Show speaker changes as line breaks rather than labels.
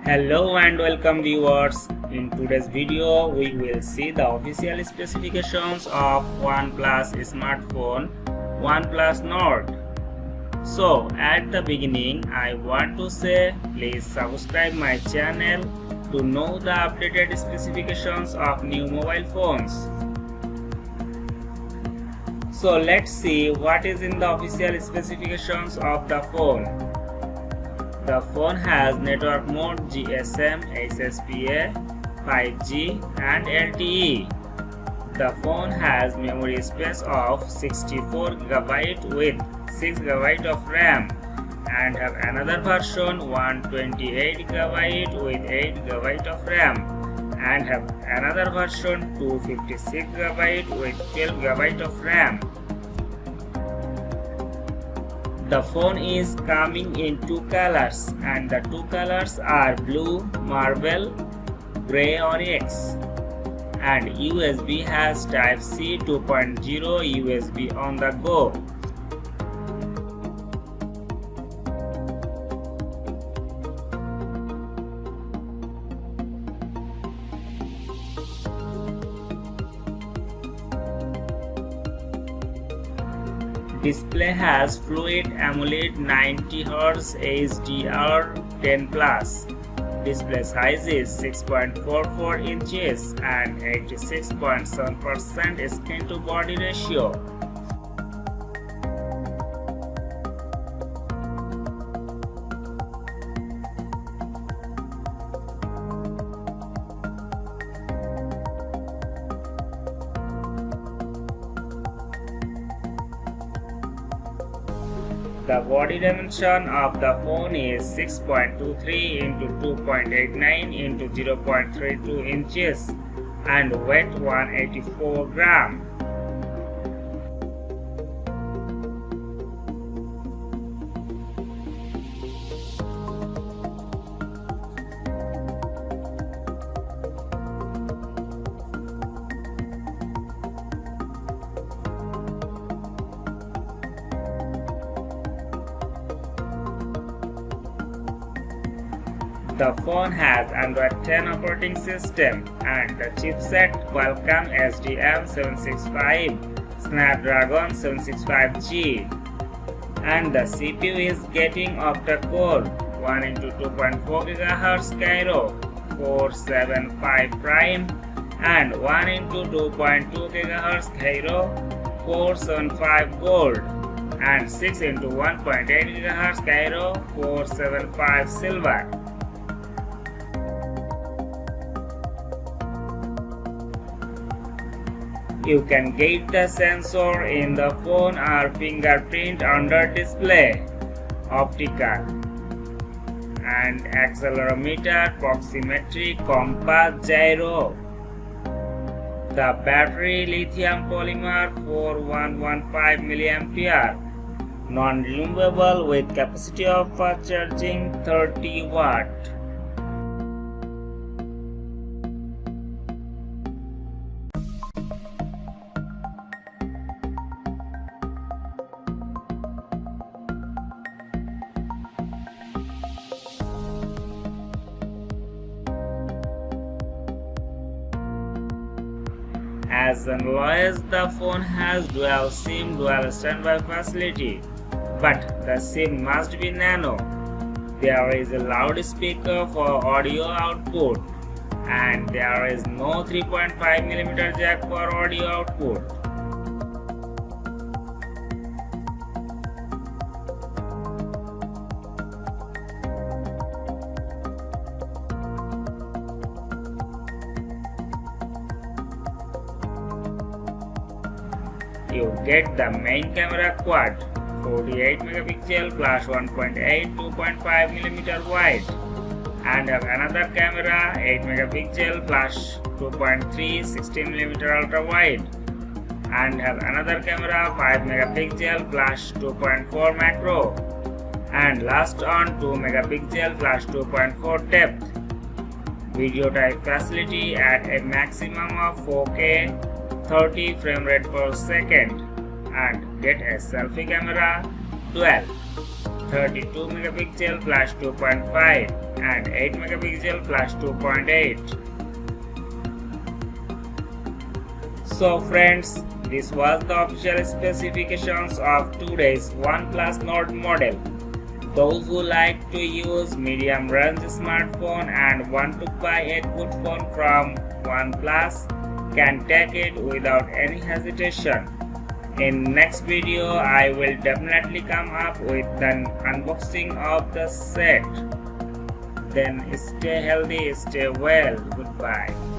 Hello and welcome viewers. In today's video we will see the official specifications of OnePlus smartphone OnePlus Nord. So at the beginning I want to say please subscribe my channel to know the updated specifications of new mobile phones. So let's see what is in the official specifications of the phone. The phone has network mode GSM, SSPA, 5G and LTE. The phone has memory space of 64GB with 6GB of RAM and have another version 128GB with 8GB of RAM and have another version 256GB with 12GB of RAM. The phone is coming in two colors and the two colors are blue marble, grey onyx, and USB has Type-C 2.0 USB on the go. Display has Fluid AMOLED 90Hz HDR10+. Display size is 6.44 inches and 86.7% screen to body ratio. The body dimension of the phone is 6.23 into 2.89 into 0.32 inches and weight 184 grams. The phone has Android 10 operating system and the chipset Qualcomm SDM765 Snapdragon 765G, and the CPU is getting Octa-core 1x2.4 GHz gyro 475 prime and 1x2.2 GHz gyro 475 gold and 6x1.8 GHz gyro 475 silver. You can get the sensor in the phone or fingerprint under display, optical, and accelerometer, proximity, compass, gyro. The battery lithium polymer 4115 mAh, non-removable with capacity of fast charging 30 watt. As always, the phone has dual SIM, dual standby facility, but the SIM must be nano. There is a loudspeaker for audio output, and there is no 3.5mm jack for audio output. You get the main camera quad 48 megapixel plus 1.8 2.5mm wide and have another camera 8 megapixel plus 2.3 16mm ultra wide and have another camera 5 megapixel plus 2.4 macro and last on 2 megapixel plus 2.4 depth. Video type facility at a maximum of 4K 30 frame rate per second and get a selfie camera 12. 32 megapixel plus 2.5 and 8 megapixel plus 2.8. So friends, this was the official specifications of today's OnePlus Nord model. Those who like to use medium range smartphone and want to buy a good phone from OnePlus can take it without any hesitation. In next video, I will definitely come up with an unboxing of the set. Then stay healthy, stay well. Goodbye.